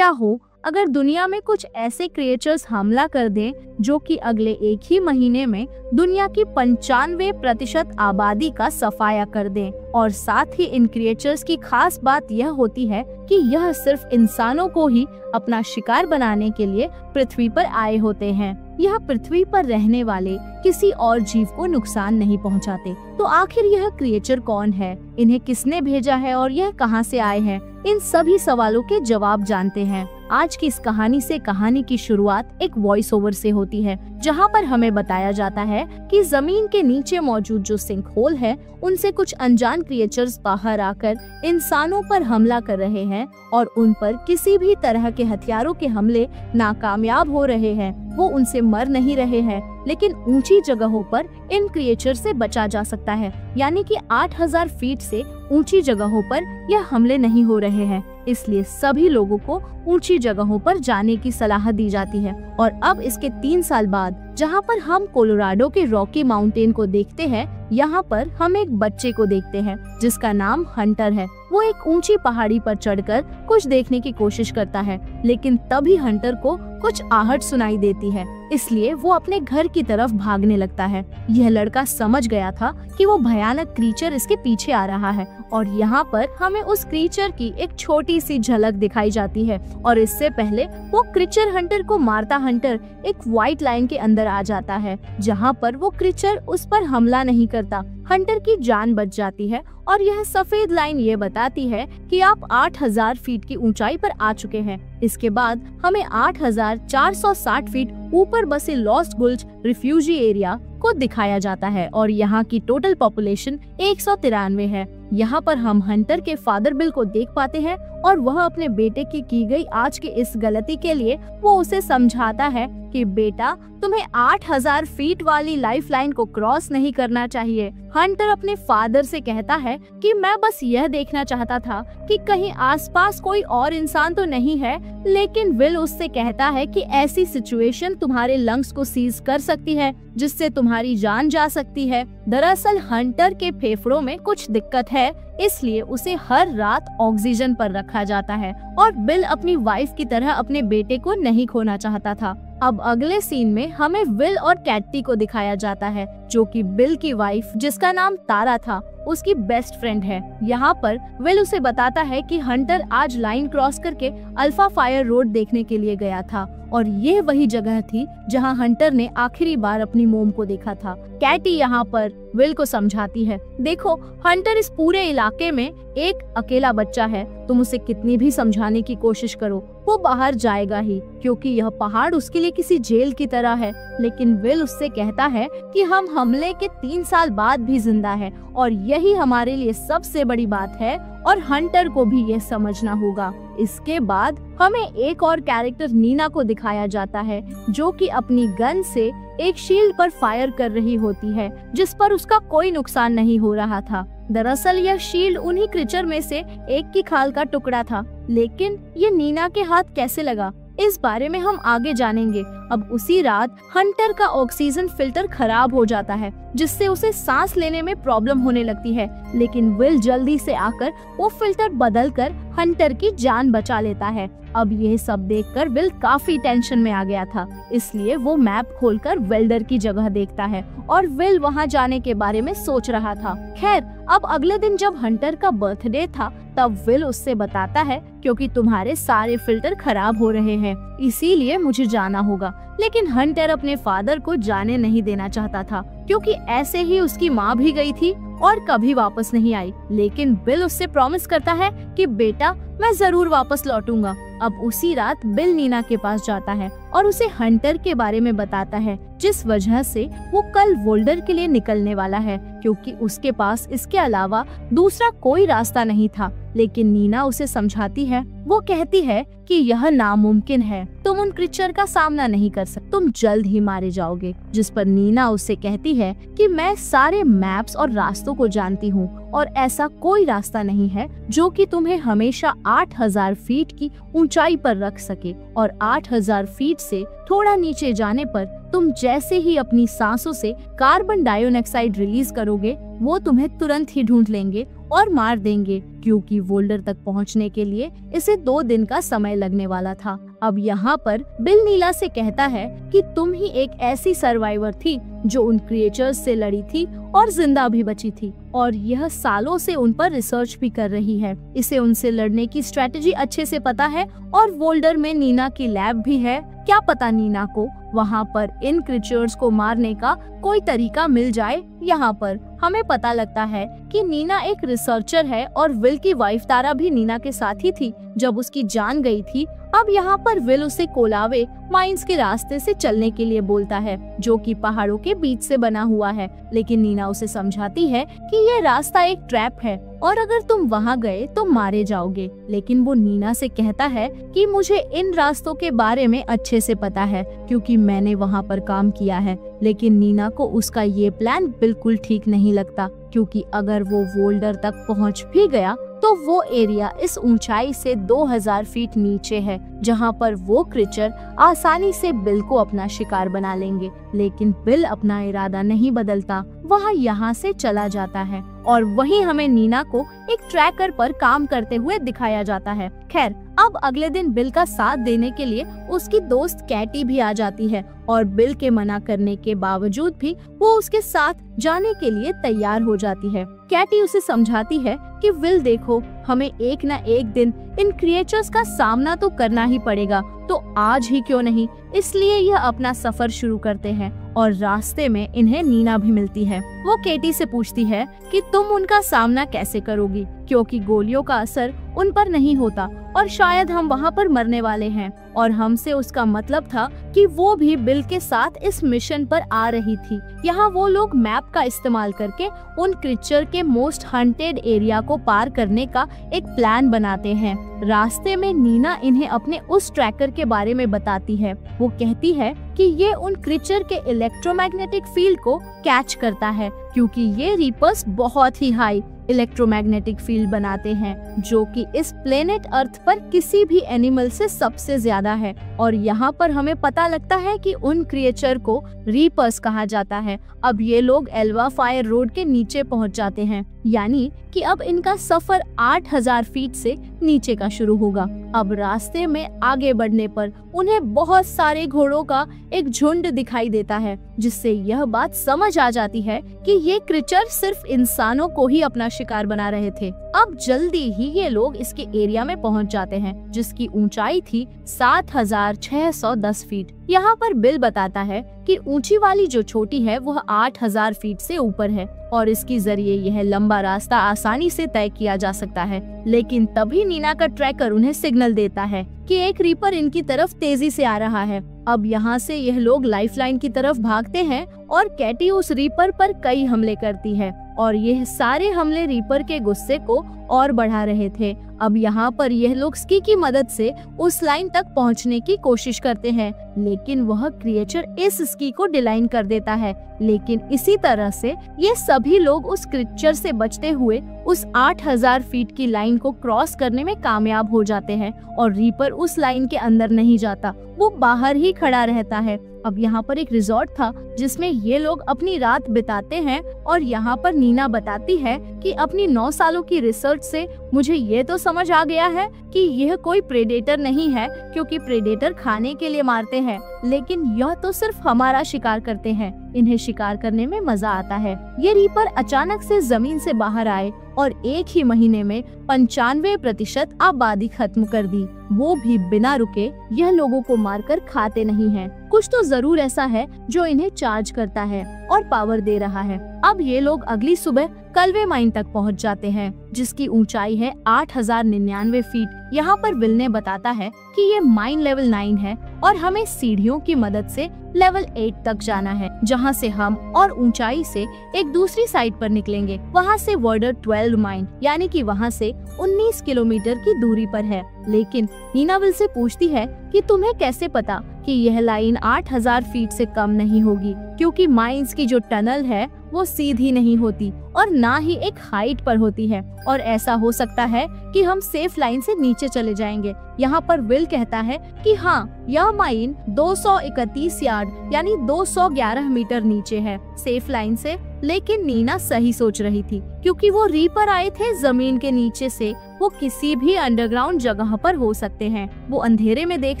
क्या हो अगर दुनिया में कुछ ऐसे क्रिएचर्स हमला कर दें जो कि अगले एक ही महीने में दुनिया की 95% आबादी का सफाया कर दें। और साथ ही इन क्रिएचर्स की खास बात यह होती है कि यह सिर्फ इंसानों को ही अपना शिकार बनाने के लिए पृथ्वी पर आए होते हैं। यह पृथ्वी पर रहने वाले किसी और जीव को नुकसान नहीं पहुंचाते। तो आखिर यह क्रिएचर कौन है, इन्हें किसने भेजा है और यह कहां से आए हैं, इन सभी सवालों के जवाब जानते हैं। आज की इस कहानी से कहानी की शुरुआत एक वॉइस ओवर से होती है, जहां पर हमें बताया जाता है कि जमीन के नीचे मौजूद जो सिंक होल है उनसे कुछ अनजान क्रिएचर्स बाहर आकर इंसानों पर हमला कर रहे हैं और उन पर किसी भी तरह के हथियारों के हमले नाकामयाब हो रहे हैं। वो उनसे मर नहीं रहे हैं, लेकिन ऊंची जगहों पर इन क्रिएचर से बचा जा सकता है, यानी कि 8000 फीट से ऊंची जगहों पर यह हमले नहीं हो रहे हैं। इसलिए सभी लोगों को ऊंची जगहों पर जाने की सलाह दी जाती है। और अब इसके 3 साल बाद जहां पर हम कोलोराडो के रॉकी माउंटेन को देखते हैं, यहाँ पर हम एक बच्चे को देखते हैं जिसका नाम हंटर है। वो एक ऊंची पहाड़ी पर चढ़कर कुछ देखने की कोशिश करता है, लेकिन तभी हंटर को कुछ आहट सुनाई देती है, इसलिए वो अपने घर की तरफ भागने लगता है। यह लड़का समझ गया था कि वो भयानक क्रीचर इसके पीछे आ रहा है और यहाँ पर हमें उस क्रीचर की एक छोटी सी झलक दिखाई जाती है। और इससे पहले वो क्रीचर हंटर को मारता हंटर एक व्हाइट लाइन के अंदर आ जाता है, जहाँ पर वो क्रीचर उस पर हमला नहीं करता। हंटर की जान बच जाती है और यह सफेद लाइन ये बताती है कि आप 8000 फीट की ऊंचाई पर आ चुके हैं। इसके बाद हमें 8460 फीट ऊपर बसे लॉस्ट गुल्ज रिफ्यूजी एरिया को दिखाया जाता है और यहाँ की टोटल पॉपुलेशन 193 है। यहाँ पर हम हंटर के फादर बिल को देख पाते हैं और वह अपने बेटे की गई आज के इस गलती के लिए वो उसे समझाता है कि बेटा, तुम्हें 8000 फीट वाली लाइफलाइन को क्रॉस नहीं करना चाहिए। हंटर अपने फादर से कहता है कि मैं बस यह देखना चाहता था कि कहीं आसपास कोई और इंसान तो नहीं है, लेकिन विल उससे कहता है कि ऐसी सिचुएशन तुम्हारे लंग्स को सीज कर सकती है, जिससे तुम्हारी जान जा सकती है। दरअसल हंटर के फेफड़ों में कुछ दिक्कत है, इसलिए उसे हर रात ऑक्सीजन पर रखा जाता है और बिल अपनी वाइफ की तरह अपने बेटे को नहीं खोना चाहता था। अब अगले सीन में हमें विल और कैटी को दिखाया जाता है, जो कि बिल की वाइफ, जिसका नाम तारा था, उसकी बेस्ट फ्रेंड है। यहाँ पर विल उसे बताता है कि हंटर आज लाइन क्रॉस करके अल्फा फायर रोड देखने के लिए गया था और ये वही जगह थी जहाँ हंटर ने आखिरी बार अपनी मोम को देखा था। कैटी यहाँ पर विल को समझाती है, देखो हंटर इस पूरे इलाके में एक अकेला बच्चा है, तुम उसे कितनी भी समझाने की कोशिश करो वो बाहर जाएगा ही, क्योंकि यह पहाड़ उसके लिए किसी जेल की तरह है। लेकिन विल उससे कहता है कि हम हमले के 3 साल बाद भी जिंदा है और यही हमारे लिए सबसे बड़ी बात है और हंटर को भी यह समझना होगा। इसके बाद हमें एक और कैरेक्टर नीना को दिखाया जाता है, जो कि अपनी गन से एक शील्ड पर फायर कर रही होती है, जिस पर उसका कोई नुकसान नहीं हो रहा था। दरअसल यह शील्ड उन्हीं क्रीचर में से एक की खाल का टुकड़ा था, लेकिन ये नीना के हाथ कैसे लगा, इस बारे में हम आगे जानेंगे। अब उसी रात हंटर का ऑक्सीजन फिल्टर खराब हो जाता है, जिससे उसे सांस लेने में प्रॉब्लम होने लगती है, लेकिन विल जल्दी से आकर वो फिल्टर बदलकर हंटर की जान बचा लेता है। अब यह सब देखकर विल काफी टेंशन में आ गया था, इसलिए वो मैप खोलकर वेल्डर की जगह देखता है और विल वहां जाने के बारे में सोच रहा था। खैर, अब अगले दिन जब हंटर का बर्थडे था, तब विल उससे बताता है क्योंकि तुम्हारे सारे फिल्टर खराब हो रहे हैं, इसीलिए मुझे जाना होगा। लेकिन हंटर अपने फादर को जाने नहीं देना चाहता था, क्योंकि ऐसे ही उसकी माँ भी गई थी और कभी वापस नहीं आई। लेकिन बिल उससे प्रॉमिस करता है कि बेटा, मैं जरूर वापस लौटूंगा। अब उसी रात बिल नीना के पास जाता है और उसे हंटर के बारे में बताता है, जिस वजह से वो कल वोल्डर के लिए निकलने वाला है, क्योंकि उसके पास इसके अलावा दूसरा कोई रास्ता नहीं था। लेकिन नीना उसे समझाती है, वो कहती है कि यह नामुमकिन है, तुम उन क्रीचर का सामना नहीं कर सकते, तुम जल्द ही मारे जाओगे। जिस पर नीना उससे कहती है कि मैं सारे मैप्स और रास्तों को जानती हूँ और ऐसा कोई रास्ता नहीं है जो कि तुम्हें हमेशा 8000 फीट की ऊंचाई पर रख सके, और 8000 फीट से थोड़ा नीचे जाने पर तुम जैसे ही अपनी सांसों से कार्बन डाइऑक्साइड रिलीज करोगे, वो तुम्हें तुरंत ही ढूंढ लेंगे और मार देंगे, क्योंकि वोल्डर तक पहुंचने के लिए इसे 2 दिन का समय लगने वाला था। अब यहाँ पर बिल नीला से कहता है कि तुम ही एक ऐसी सर्वाइवर थी जो उन क्रिएचर्स से लड़ी थी और जिंदा भी बची थी, और यह सालों से उन पर रिसर्च भी कर रही है। इसे उनसे लड़ने की स्ट्रेटेजी अच्छे से पता है, और वोल्डर में नीना की लैब भी है। क्या पता नीना को वहाँ पर इन क्रिएचर्स को मारने का कोई तरीका मिल जाए। यहाँ पर हमें पता लगता है कि नीना एक रिसर्चर है, और विल की वाइफ तारा भी नीना के साथ ही थी जब उसकी जान गई थी। अब यहाँ पर विल उसे कोलावे माइंस के रास्ते से चलने के लिए बोलता है, जो कि पहाड़ों के बीच से बना हुआ है, लेकिन नीना उसे समझाती है कि ये रास्ता एक ट्रैप है और अगर तुम वहाँ गए तो मारे जाओगे। लेकिन वो नीना से कहता है कि मुझे इन रास्तों के बारे में अच्छे से पता है, क्योंकि मैंने वहाँ पर काम किया है। लेकिन नीना को उसका ये प्लान बिल्कुल ठीक नहीं लगता, क्योंकि अगर वो वोल्डर तक पहुँच भी गया तो वो एरिया इस ऊंचाई से 2000 फीट नीचे है, जहाँ पर वो क्रिएचर आसानी से बिल को अपना शिकार बना लेंगे। लेकिन बिल अपना इरादा नहीं बदलता, वह यहाँ से चला जाता है, और वहीं हमें नीना को एक ट्रैकर पर काम करते हुए दिखाया जाता है। खैर, अब अगले दिन बिल का साथ देने के लिए उसकी दोस्त कैटी भी आ जाती है, और बिल के मना करने के बावजूद भी वो उसके साथ जाने के लिए तैयार हो जाती है। कैटी उसे समझाती है कि विल देखो, हमें एक न एक दिन इन क्रिएचर्स का सामना तो करना ही पड़ेगा, तो आज ही क्यों नहीं। इसलिए यह अपना सफर शुरू करते हैं, और रास्ते में इन्हें नीना भी मिलती है। वो केटी से पूछती है कि तुम उनका सामना कैसे करोगी, क्योंकि गोलियों का असर उन पर नहीं होता और शायद हम वहाँ पर मरने वाले हैं। और हमसे उसका मतलब था कि वो भी बिल के साथ इस मिशन पर आ रही थी। यहाँ वो लोग मैप का इस्तेमाल करके उन क्रिएचर के मोस्ट हंटेड एरिया को पार करने का एक प्लान बनाते हैं। रास्ते में नीना इन्हें अपने उस ट्रैकर के बारे में बताती है। वो कहती है कि ये उन क्रिएचर के इलेक्ट्रोमैग्नेटिक फील्ड को कैच करता है, क्योंकि ये रीपर्स बहुत ही हाई इलेक्ट्रोमैग्नेटिक फील्ड बनाते हैं, जो कि इस प्लेनेट अर्थ पर किसी भी एनिमल से सबसे ज्यादा है। और यहाँ पर हमें पता लगता है कि उन क्रिएचर को रीपर्स कहा जाता है। अब ये लोग एल्वा फायर रोड के नीचे पहुँच जाते हैं, यानी कि अब इनका सफर 8000 फीट से नीचे का शुरू होगा। अब रास्ते में आगे बढ़ने पर उन्हें बहुत सारे घोड़ों का एक झुंड दिखाई देता है, जिससे यह बात समझ आ जाती है कि ये क्रिएचर सिर्फ इंसानों को ही अपना शिकार बना रहे थे। अब जल्दी ही ये लोग इसके एरिया में पहुंच जाते हैं, जिसकी ऊंचाई थी 7610 फीट। यहाँ पर बिल बताता है कि ऊंची वाली जो छोटी है वह 8000 फीट से ऊपर है, और इसके जरिए यह लंबा रास्ता आसानी से तय किया जा सकता है। लेकिन तभी नीना का ट्रैकर उन्हें सिग्नल देता है कि एक रीपर इनकी तरफ तेजी से आ रहा है। अब यहाँ से यह लोग लाइफलाइन की तरफ भागते हैं, और कैटी उस रीपर पर कई हमले करती है, और यह सारे हमले रीपर के गुस्से को और बढ़ा रहे थे। अब यहाँ पर यह लोग स्की की मदद से उस लाइन तक पहुँचने की कोशिश करते हैं, लेकिन वह क्रिएचर इस स्की को डिलाइन कर देता है। लेकिन इसी तरह से ये सभी लोग उस क्रिएचर से बचते हुए उस 8000 फीट की लाइन को क्रॉस करने में कामयाब हो जाते हैं, और रीपर उस लाइन के अंदर नहीं जाता, वो बाहर ही खड़ा रहता है। अब यहाँ पर एक रिजॉर्ट था जिसमें ये लोग अपनी रात बिताते हैं, और यहाँ पर नीना बताती है कि अपनी 9 सालों की रिसर्च से मुझे ये तो समझ आ गया है कि यह कोई प्रेडेटर नहीं है, क्योंकि प्रेडेटर खाने के लिए मारते हैं, लेकिन यह तो सिर्फ हमारा शिकार करते हैं। इन्हें शिकार करने में मजा आता है। ये रीपर अचानक से जमीन से बाहर आए और एक ही महीने में 95% आबादी खत्म कर दी, वो भी बिना रुके। यह लोगों को मारकर खाते नहीं हैं। कुछ तो जरूर ऐसा है जो इन्हें चार्ज करता है और पावर दे रहा है। अब ये लोग अगली सुबह कलवे माइन तक पहुंच जाते हैं, जिसकी ऊंचाई है 8099 फीट। यहाँ पर विल ने बताता है कि ये माइन लेवल 9 है, और हमें सीढ़ियों की मदद से लेवल 8 तक जाना है, जहाँ से हम और ऊंचाई से एक दूसरी साइड पर निकलेंगे। वहाँ से वर्डर 12 माइन, यानी कि वहाँ से 19 किलोमीटर की दूरी पर है। लेकिन नीना विल से पूछती है कि तुम्हें कैसे पता कि यह लाइन 8000 फीट से कम नहीं होगी, क्योंकि माइंस की जो टनल है वो सीधी नहीं होती और ना ही एक हाइट पर होती है, और ऐसा हो सकता है कि हम सेफ लाइन से नीचे चले जाएंगे। यहाँ पर विल कहता है कि हाँ, यह माइन 231 यार्ड यानी 211 मीटर नीचे है सेफ लाइन से, लेकिन नीना सही सोच रही थी, क्योंकि वो रीपर आए थे जमीन के नीचे से। वो किसी भी अंडरग्राउंड जगह पर हो सकते हैं, वो अंधेरे में देख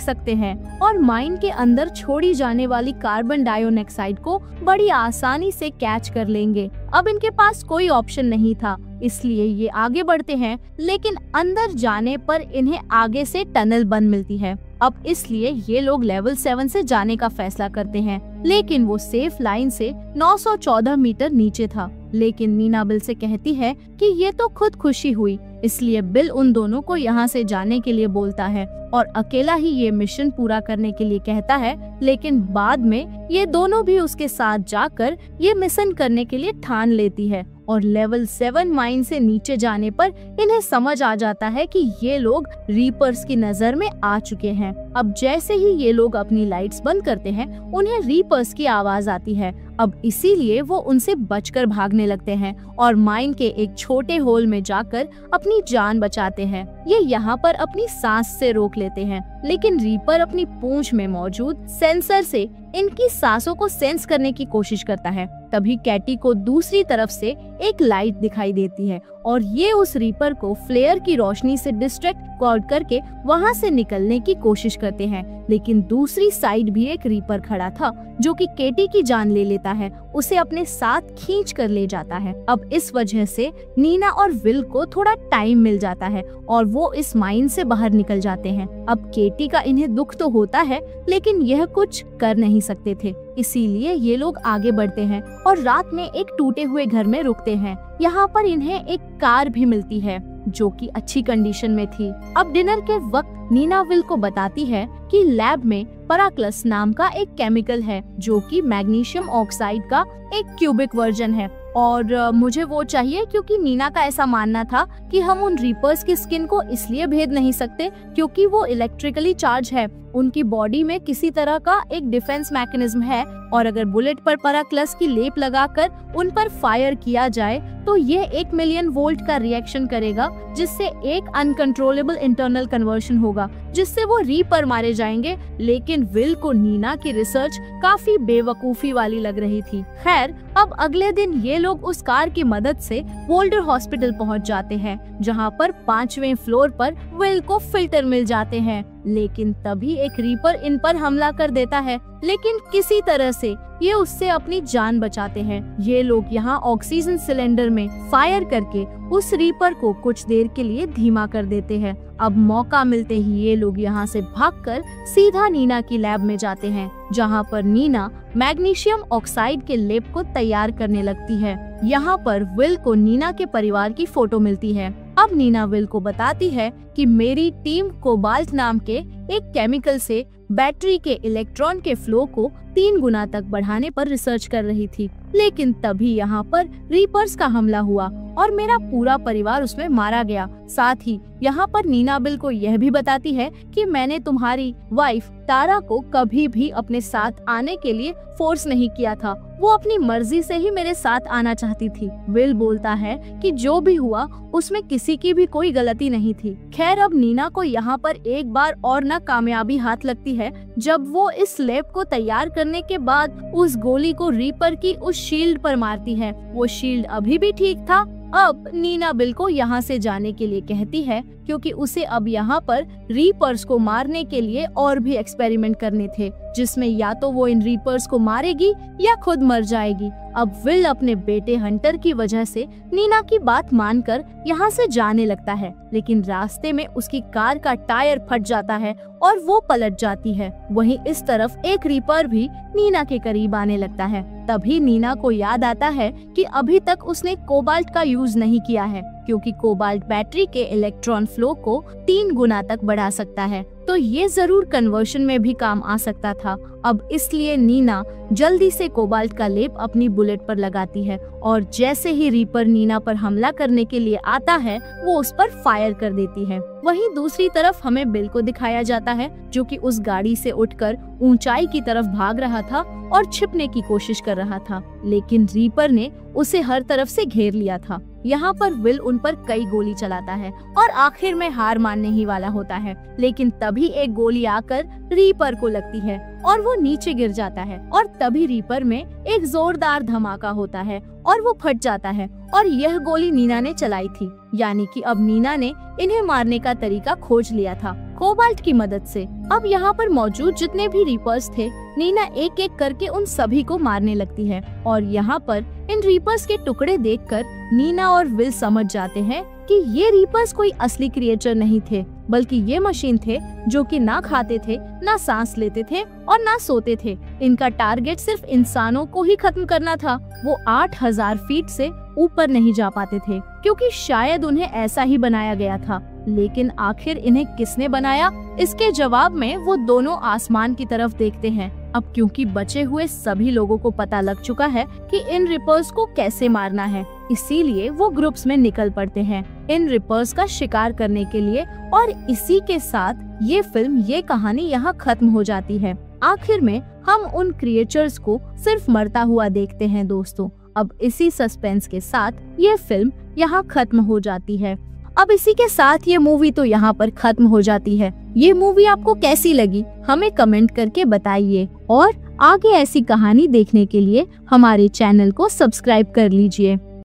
सकते हैं और माइन के अंदर छोड़ी जाने वाली कार्बन डाइऑक्साइड को बड़ी आसानी से कैच कर लेंगे। अब इनके पास कोई ऑप्शन नहीं था, इसलिए ये आगे बढ़ते हैं, लेकिन अंदर जाने पर इन्हें आगे से टनल बंद मिलती है। अब इसलिए ये लोग लेवल 7 से जाने का फैसला करते हैं, लेकिन वो सेफ लाइन से 914 मीटर नीचे था। लेकिन नीना बिल से कहती है कि ये तो खुद खुशी हुई, इसलिए बिल उन दोनों को यहाँ से जाने के लिए बोलता है और अकेला ही ये मिशन पूरा करने के लिए कहता है। लेकिन बाद में ये दोनों भी उसके साथ जाकर ये मिशन करने के लिए ठान लेती है और लेवल 7 माइन से नीचे जाने पर इन्हें समझ आ जाता है कि ये लोग रीपर्स की नजर में आ चुके हैं। अब जैसे ही ये लोग अपनी लाइट्स बंद करते हैं, उन्हें रीपर्स की आवाज आती है। अब इसीलिए वो उनसे बचकर भागने लगते हैं और माइन के एक छोटे होल में जाकर अपनी जान बचाते हैं। ये यहाँ पर अपनी सांस से रोक लेते हैं, लेकिन रीपर अपनी पूंछ में मौजूद सेंसर से इनकी सांसों को सेंस करने की कोशिश करता है। तभी कैटी को दूसरी तरफ से एक लाइट दिखाई देती है और ये उस रीपर को फ्लेयर की रोशनी से डिस्ट्रैक्ट करके वहाँ से निकलने की कोशिश करते हैं। लेकिन दूसरी साइड भी एक रीपर खड़ा था जो कि केटी की जान ले लेता है, उसे अपने साथ खींच कर ले जाता है। अब इस वजह से नीना और विल को थोड़ा टाइम मिल जाता है और वो इस माइन से बाहर निकल जाते हैं। अब केटी का इन्हें दुख तो होता है, लेकिन यह कुछ कर नहीं सकते थे, इसीलिए ये लोग आगे बढ़ते हैं और रात में एक टूटे हुए घर में रुकते हैं। यहाँ पर इन्हें एक कार भी मिलती है जो कि अच्छी कंडीशन में थी। अब डिनर के वक्त नीना विल को बताती है कि लैब में पराक्लस नाम का एक केमिकल है जो कि मैग्नीशियम ऑक्साइड का एक क्यूबिक वर्जन है और मुझे वो चाहिए, क्योंकि नीना का ऐसा मानना था कि हम उन रीपर्स की स्किन को इसलिए भेद नहीं सकते क्योंकि वो इलेक्ट्रिकली चार्ज है। उनकी बॉडी में किसी तरह का एक डिफेंस मैकेनिज्म है और अगर बुलेट पर पराक्लस की लेप लगाकर उन पर फायर किया जाए तो ये 1 मिलियन वोल्ट का रिएक्शन करेगा, जिससे एक अनकंट्रोलेबल इंटरनल कन्वर्शन होगा, जिससे वो रीपर मारे जाएंगे। लेकिन विल को नीना की रिसर्च काफी बेवकूफी वाली लग रही थी। खैर, अब अगले दिन ये लोग उस कार की मदद से वोल्डर हॉस्पिटल पहुंच जाते हैं, जहां पर 5वें फ्लोर पर विल को फिल्टर मिल जाते हैं। लेकिन तभी एक रीपर इन पर हमला कर देता है, लेकिन किसी तरह से ये उससे अपनी जान बचाते हैं। ये लोग यहाँ ऑक्सीजन सिलेंडर में फायर करके उस रीपर को कुछ देर के लिए धीमा कर देते हैं। अब मौका मिलते ही ये लोग यहाँ से भागकर सीधा नीना की लैब में जाते हैं, जहाँ पर नीना मैग्नीशियम ऑक्साइड के लेप को तैयार करने लगती है। यहाँ पर विल को नीना के परिवार की फोटो मिलती है। अब नीना विल को बताती है कि मेरी टीम कोबाल्ट नाम के एक केमिकल से बैटरी के इलेक्ट्रॉन के फ्लो को 3 गुना तक बढ़ाने पर रिसर्च कर रही थी। लेकिन तभी यहाँ पर रीपर्स का हमला हुआ और मेरा पूरा परिवार उसमें मारा गया। साथ ही यहाँ पर नीना बिल को यह भी बताती है कि मैंने तुम्हारी वाइफ तारा को कभी भी अपने साथ आने के लिए फोर्स नहीं किया था, वो अपनी मर्जी से ही मेरे साथ आना चाहती थी। विल बोलता है कि जो भी हुआ उसमें किसी की भी कोई गलती नहीं थी। खैर, अब नीना को यहाँ पर एक बार और नाकामयाबी हाथ लगती है, जब वो इस लैब को तैयार करने के बाद उस गोली को रीपर की उस शील्ड पर मारती है। वो शील्ड अभी भी ठीक था। अब नीना बिल को यहाँ से जाने के लिए कहती है, क्योंकि उसे अब यहाँ पर रीपर्स को मारने के लिए और भी एक्सपेरिमेंट करने थे, जिसमें या तो वो इन रीपर्स को मारेगी या खुद मर जाएगी। अब विल अपने बेटे हंटर की वजह से नीना की बात मानकर यहाँ से जाने लगता है, लेकिन रास्ते में उसकी कार का टायर फट जाता है और वो पलट जाती है। वहीं इस तरफ एक रीपर भी नीना के करीब आने लगता है। तभी नीना को याद आता है कि अभी तक उसने कोबाल्ट का यूज नहीं किया है, क्योंकि कोबाल्ट बैटरी के इलेक्ट्रॉन फ्लो को 3 गुना तक बढ़ा सकता है, तो ये जरूर कन्वर्शन में भी काम आ सकता था। अब इसलिए नीना जल्दी से कोबाल्ट का लेप अपनी बुलेट पर लगाती है और जैसे ही रीपर नीना पर हमला करने के लिए आता है, वो उस पर फायर कर देती है। वहीं दूसरी तरफ हमें बिल को दिखाया जाता है, जो कि उस गाड़ी से उठकर ऊंचाई की तरफ भाग रहा था और छिपने की कोशिश कर रहा था, लेकिन रीपर ने उसे हर तरफ से घेर लिया था। यहाँ पर विल उन पर कई गोली चलाता है और आखिर में हार मानने ही वाला होता है, लेकिन तभी एक गोली आकर रीपर को लगती है और वो नीचे गिर जाता है और तभी रीपर में एक जोरदार धमाका होता है और वो फट जाता है। और यह गोली नीना ने चलाई थी, यानी कि अब नीना ने इन्हें मारने का तरीका खोज लिया था कोबाल्ट की मदद से। अब यहाँ पर मौजूद जितने भी रीपर्स थे, नीना एक एक करके उन सभी को मारने लगती है और यहाँ पर इन रीपर्स के टुकड़े देखकर नीना और विल समझ जाते हैं कि ये रीपर्स कोई असली क्रिएचर नहीं थे, बल्कि ये मशीन थे जो कि ना खाते थे, ना सांस लेते थे और ना सोते थे। इनका टारगेट सिर्फ इंसानों को ही खत्म करना था। वो 8000 फीट से ऊपर नहीं जा पाते थे क्योंकि शायद उन्हें ऐसा ही बनाया गया था। लेकिन आखिर इन्हें किसने बनाया, इसके जवाब में वो दोनों आसमान की तरफ देखते हैं। अब क्योंकि बचे हुए सभी लोगों को पता लग चुका है कि इन रिपर्स को कैसे मारना है, इसीलिए वो ग्रुप्स में निकल पड़ते हैं इन रिपर्स का शिकार करने के लिए। और इसी के साथ ये फिल्म, ये कहानी यहाँ खत्म हो जाती है। आखिर में हम उन क्रिएचर्स को सिर्फ मरता हुआ देखते हैं दोस्तों। अब इसी सस्पेंस के साथ ये फिल्म यहाँ खत्म हो जाती है। अब इसी के साथ ये मूवी तो यहाँ पर खत्म हो जाती है। ये मूवी आपको कैसी लगी हमें कमेंट करके बताइए और आगे ऐसी कहानी देखने के लिए हमारे चैनल को सब्सक्राइब कर लीजिए।